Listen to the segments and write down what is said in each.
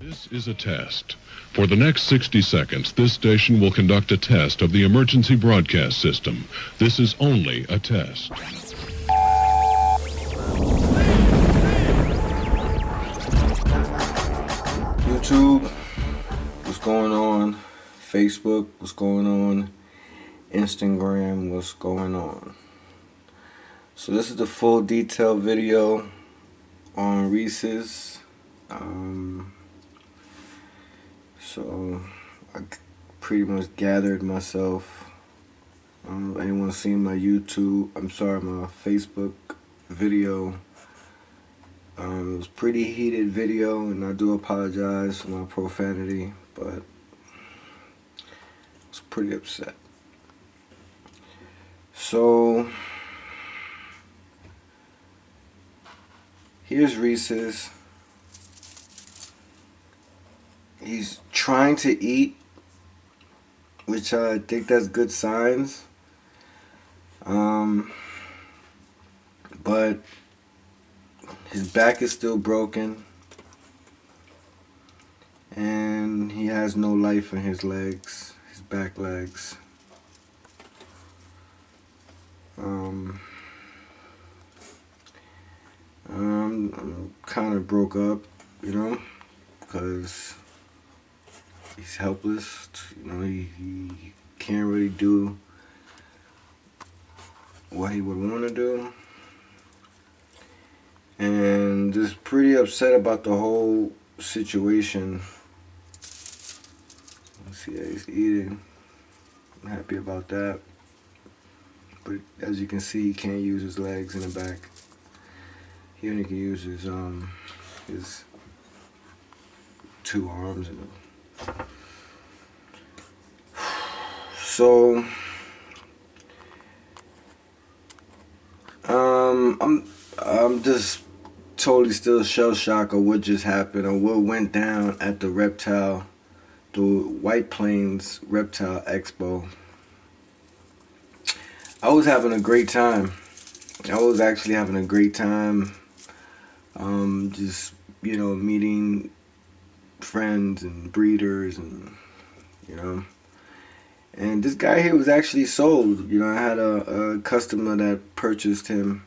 This is a test. For the next 60 seconds, this station will conduct a test of the emergency broadcast system. This is only a test. YouTube, what's going on? Facebook, what's going on? Instagram, what's going on? So this is the full detailed video on Reese's. So I pretty much gathered myself. Anyone seen my my Facebook video? It was a pretty heated video, and I do apologize for my profanity, but I was pretty upset. So here's Reese's. He's trying to eat, which I think that's good signs. But his back is still broken, and he has no life in his legs, his back legs. I'm kind of broke up, you know, because he's helpless. You know, he can't really do what he would want to do, and just pretty upset about the whole situation. Let's see how he's eating. I'm happy about that, but as you can see, he can't use his legs in the back. He only can use his two arms and so I'm just totally still shell shocked of what just happened or what went down at the White Plains Reptile Expo. I was having a great time. I was actually having a great time. Just, you know, meeting friends and breeders, and you know, and this guy here was actually sold. You know, I had a customer that purchased him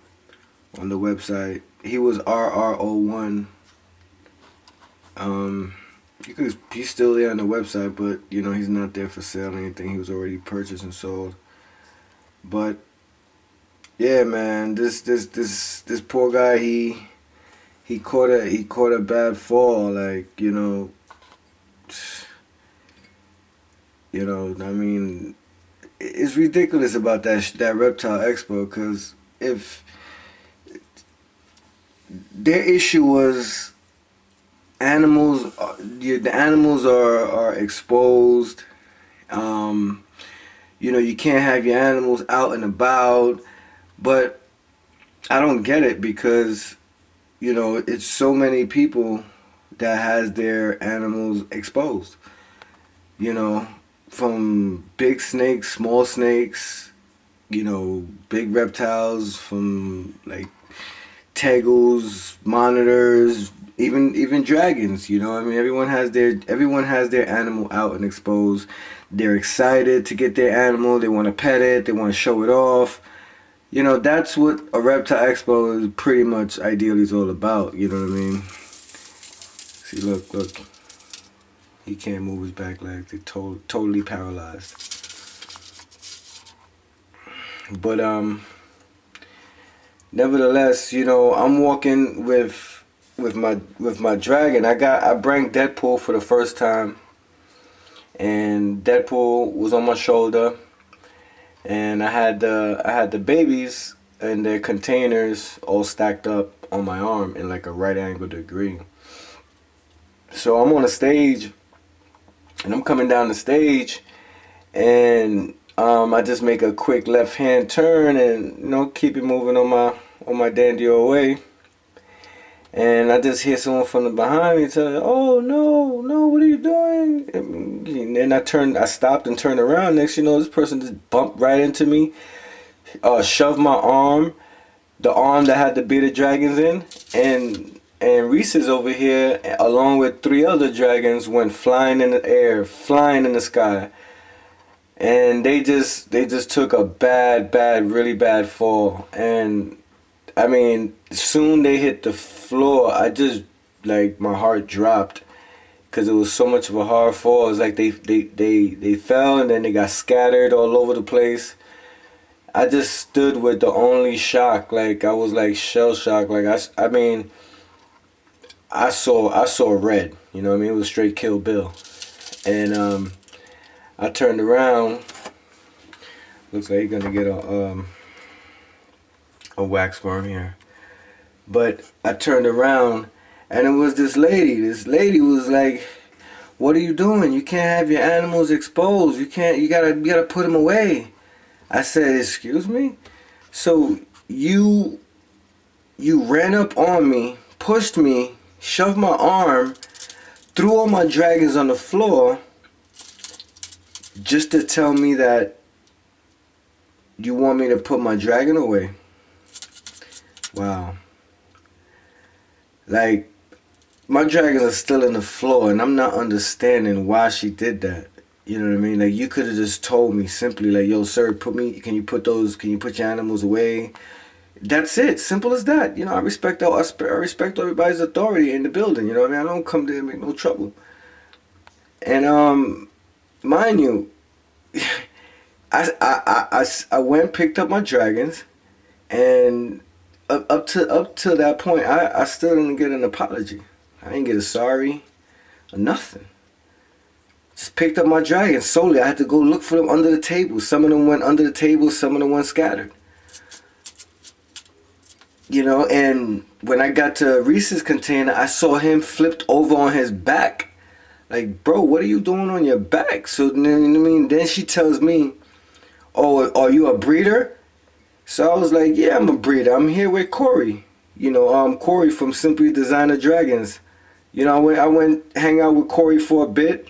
on the website. He was RR01. He's still there on the website, but you know, he's not there for sale or anything. He was already purchased and sold. But yeah, man, this poor guy, he caught a bad fall, like, you know, I mean, it's ridiculous about that Reptile Expo, because if their issue was animals, the animals are exposed. You know, you can't have your animals out and about, but I don't get it, because you know, it's so many people that has their animals exposed. You know, from big snakes, small snakes, you know, big reptiles, from like tegels, monitors, even dragons. You know, I mean, everyone has their animal out and exposed. They're excited to get their animal. They want to pet it. They want to show it off. You know, that's what a Reptile Expo is pretty much ideally is all about. You know what I mean? See, look. He can't move his back legs. They're totally paralyzed. But nevertheless, you know, I'm walking with my dragon. I bring Deadpool for the first time, and Deadpool was on my shoulder. And I had the babies in their containers all stacked up on my arm in like a right angle degree. So I'm on a stage, and I'm coming down the stage, and I just make a quick left hand turn, and you know, keep it moving on my dandy old way. And I just hear someone from the behind me tell, "Oh no, what are you doing?" And then I stopped and turned around. Next, you know, this person just bumped right into me, shoved my arm, the arm that had the bearded dragons in, and and Reese's over here, along with 3 other dragons, went flying in the air, flying in the sky. And they just took a really bad fall. And I mean, soon they hit the floor. I just, like, my heart dropped because it was so much of a hard fall. It's like they fell and then they got scattered all over the place. I just stood with the only shock. Like, I was like shell shocked. Like, I mean, I saw red. You know what I mean? It was straight Kill Bill. And I turned around. Looks like he's gonna get a wax worm here. But I turned around, and it was this lady. This lady was like, "What are you doing? You can't have your animals exposed. You can't. You gotta put them away." I said, "Excuse me?" So you ran up on me, pushed me, shoved my arm, threw all my dragons on the floor, just to tell me that you want me to put my dragon away. Wow. Like, my dragons are still in the floor, and I'm not understanding why she did that. You know what I mean? Like, you could have just told me simply, like, "Yo, sir, can you put your animals away?" That's it. Simple as that. You know, I respect everybody's authority in the building. You know what I mean? I don't come there and make no trouble. And mind you, I went, picked up my dragons, and up to that point, I still didn't get an apology. I didn't get a sorry or nothing. Just picked up my dragons solely. I had to go look for them under the table. Some of them went under the table, some of them went scattered. You know, and when I got to Reese's container, I saw him flipped over on his back. Like, bro, what are you doing on your back? So, you know what I mean? Then she tells me, "Oh, are you a breeder?" So I was like, "Yeah, I'm a breeder. I'm here with Corey. You know, Corey from Simply Designer Dragons." You know, I went hang out with Corey for a bit,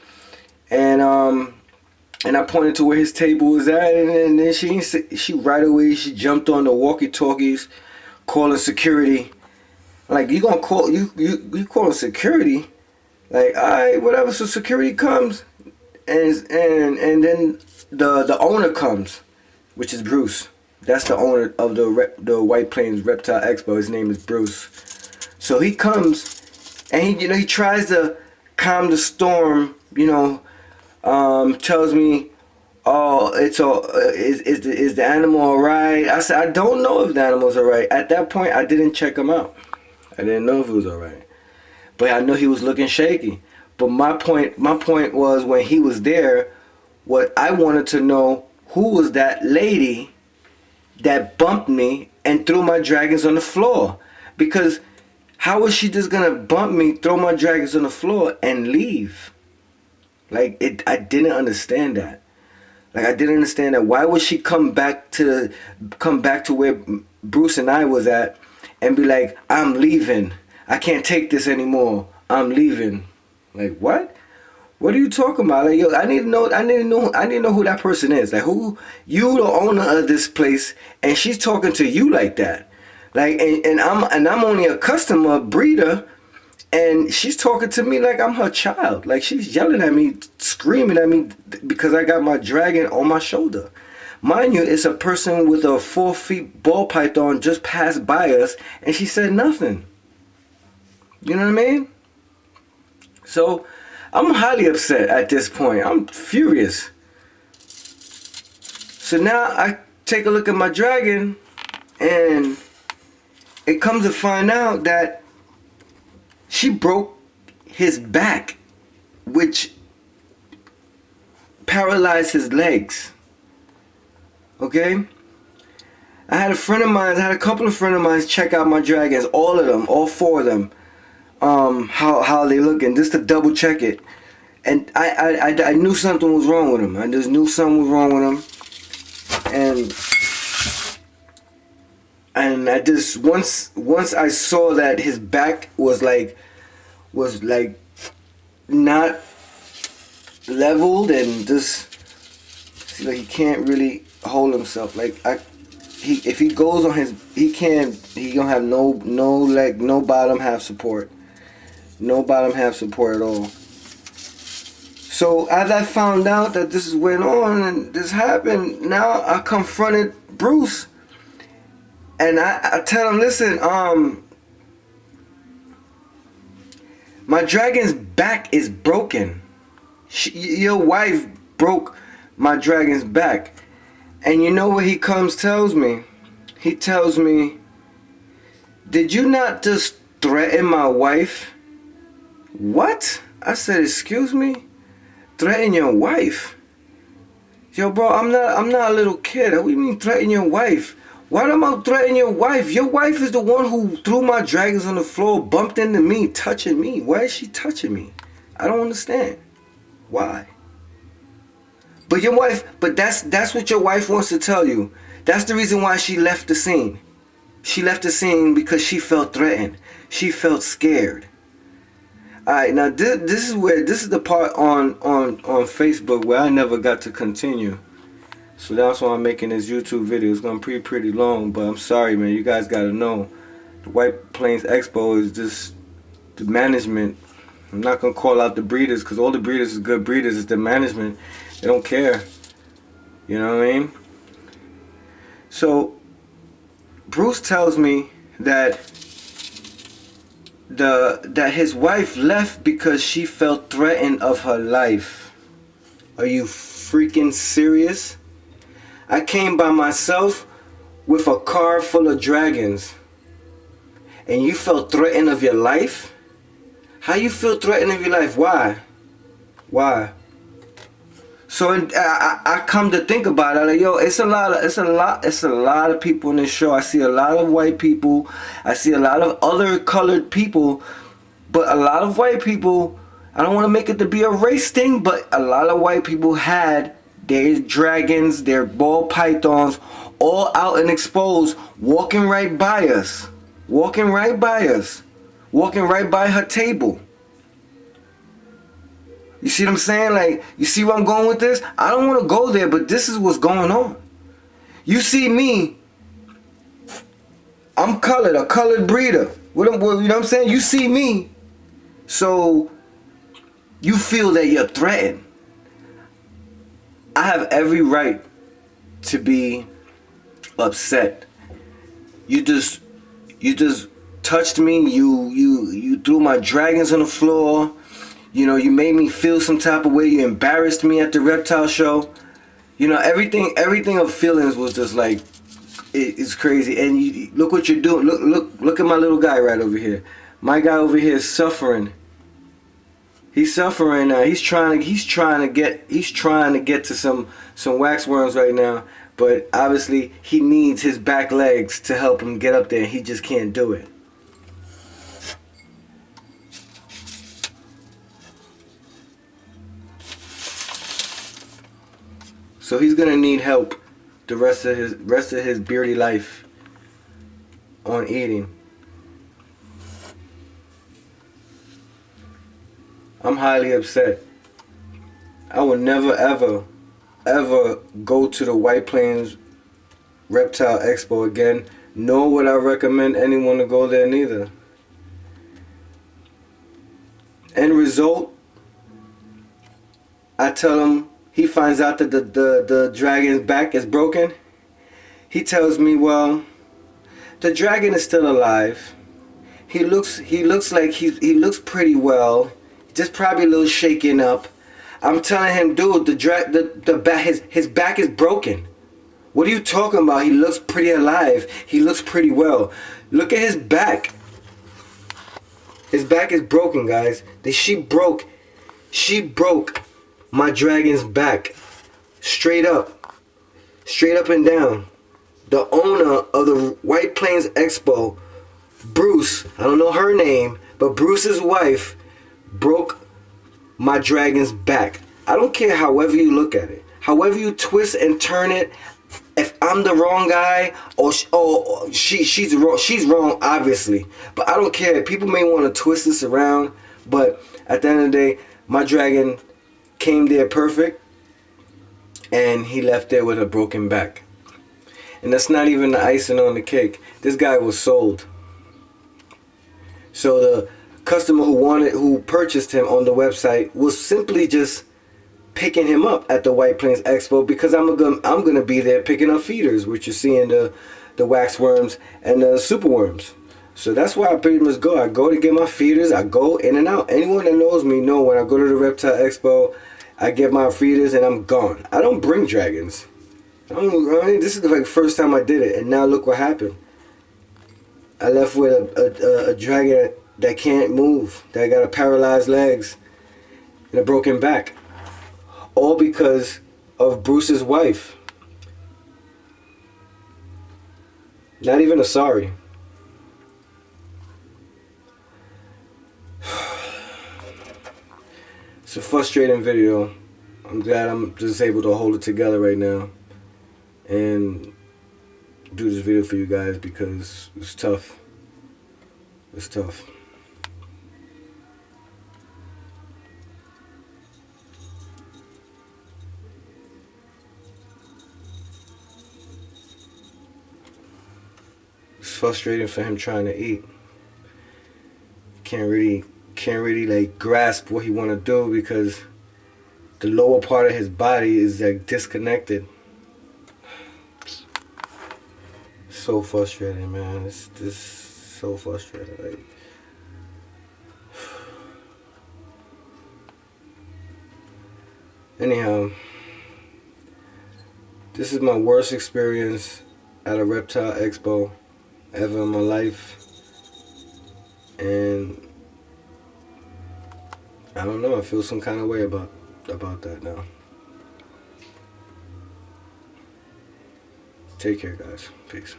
and I pointed to where his table was at, and then she right away she jumped on the walkie-talkies, calling security. Like, you gonna call you calling security? Like, all right, whatever. So security comes, and then the owner comes, which is Bruce. That's the owner of the White Plains Reptile Expo. His name is Bruce. So he comes, and he tries to calm the storm. You know, tells me, "Oh, it's all is the animal all right?" I said, "I don't know if the animal's all right." At that point, I didn't check him out. I didn't know if it was all right, but I know he was looking shaky. But my point was, when he was there, what I wanted to know, who was that lady that bumped me and threw my dragons on the floor? Because how was she just gonna bump me, throw my dragons on the floor, and leave? Like, I didn't understand that. Like, I didn't understand that. Why would she come back to where Bruce and I was at and be like, "I'm leaving. I can't take this anymore. I'm leaving." Like, what? What are you talking about? Like, yo, I need to know who that person is. Like, who, you the owner of this place, and she's talking to you like that. Like, and I'm only a customer breeder, and she's talking to me like I'm her child. Like, she's yelling at me, screaming at me because I got my dragon on my shoulder. Mind you, it's a person with a 4-foot ball python just passed by us, and she said nothing. You know what I mean? So I'm highly upset at this point. I'm furious. So now I take a look at my dragon, and it comes to find out that she broke his back, which paralyzed his legs. Okay? I had a couple of friends of mine check out my dragons, all of them, all 4 of them. How they looking, just to double check it. And I knew something was wrong with him. I just knew something was wrong with him. And I just, once I saw that his back was like not leveled, and just see, like, he can't really hold himself. Like, if he goes on his, he gonna have no leg, no bottom half support. No bottom half support at all. So as I found out that this went on and this happened, now I confronted Bruce. And I tell him, listen, my dragon's back is broken. Your wife broke my dragon's back. And you know what he tells me? He tells me, did you not just threaten my wife? What? I said, excuse me? Threaten your wife? Yo, bro, I'm not a little kid. What do you mean threaten your wife? Why am I threatening your wife? Your wife is the one who threw my dragons on the floor, bumped into me, touching me. Why is she touching me? I don't understand. Why? But your wife, that's what your wife wants to tell you. That's the reason why she left the scene. She left the scene because she felt threatened. She felt scared. Alright, now this is the part on Facebook where I never got to continue. So that's why I'm making this YouTube video. It's gonna be pretty long, but I'm sorry, man. You guys gotta know, the White Plains Expo is just the management. I'm not gonna call out the breeders because all the breeders is good breeders. It's the management. They don't care. You know what I mean? So Bruce tells me that that his wife left because she felt threatened of her life. Are you freaking serious? I came by myself with a car full of dragons. And you felt threatened of your life? How you feel threatened of your life? Why? Why? So I come to think about it, like, yo, it's a lot of people in this show. I see a lot of white people. I see a lot of other colored people. But a lot of white people, I don't want to make it to be a race thing, but a lot of white people had their dragons, their ball pythons, all out and exposed, walking right by us. Walking right by us. Walking right by her table. You see what I'm saying? Like, you see where I'm going with this? I don't want to go there, but this is what's going on. You see me, I'm colored, a colored breeder. You know what I'm saying? You see me, so you feel that you're threatened. I have every right to be upset. You just touched me. You threw my dragons on the floor. You know, you made me feel some type of way. You embarrassed me at the reptile show. You know, everything of feelings was just like, it's crazy. And you, look what you're doing. Look at my little guy right over here. My guy over here is suffering. He's suffering now. He's trying to get to some waxworms right now. But obviously he needs his back legs to help him get up there. He just can't do it. So he's gonna need help the rest of his beardy life on eating. I'm highly upset. I will never ever go to the White Plains Reptile Expo again, nor would I recommend anyone to go there neither. End result, I tell him, he finds out that the dragon's back is broken. He tells me, well, the dragon is still alive. He looks like he looks pretty well. Just probably a little shaken up. I'm telling him, dude, his back is broken. What are you talking about? He looks pretty alive. He looks pretty well. Look at his back. His back is broken, guys. She broke my dragon's back. Straight up and down. The owner of the White Plains Expo, Bruce, I don't know her name, but Bruce's wife broke my dragon's back. I don't care however you look at it, however you twist and turn it. If I'm the wrong guy or she's wrong, obviously. But I don't care. People may want to twist this around, but at the end of the day, my dragon came there perfect, and he left there with a broken back. And that's not even the icing on the cake. This guy was sold. So the customer who purchased him on the website was simply just picking him up at the White Plains Expo, because I'm gonna be there picking up feeders, which you're seeing the wax worms and the super worms. So that's where I pretty much go. I go to get my feeders. I go in and out. Anyone that knows me know when I go to the Reptile Expo, I get my feeders and I'm gone. I don't bring dragons. This is like the first time I did it, and now look what happened. I left with a dragon that can't move, that got a paralyzed legs and a broken back. All because of Bruce's wife. Not even a sorry. It's a frustrating video. I'm glad I'm just able to hold it together right now and do this video for you guys, because it's tough. It's tough. It's frustrating for him trying to eat. Can't really like grasp what he want to do, because the lower part of his body is like disconnected. So frustrating, man. It's just so frustrating. Like, anyhow, this is my worst experience at a reptile expo ever in my life, and I don't know, I feel some kind of way about that now. Take care, guys. Peace.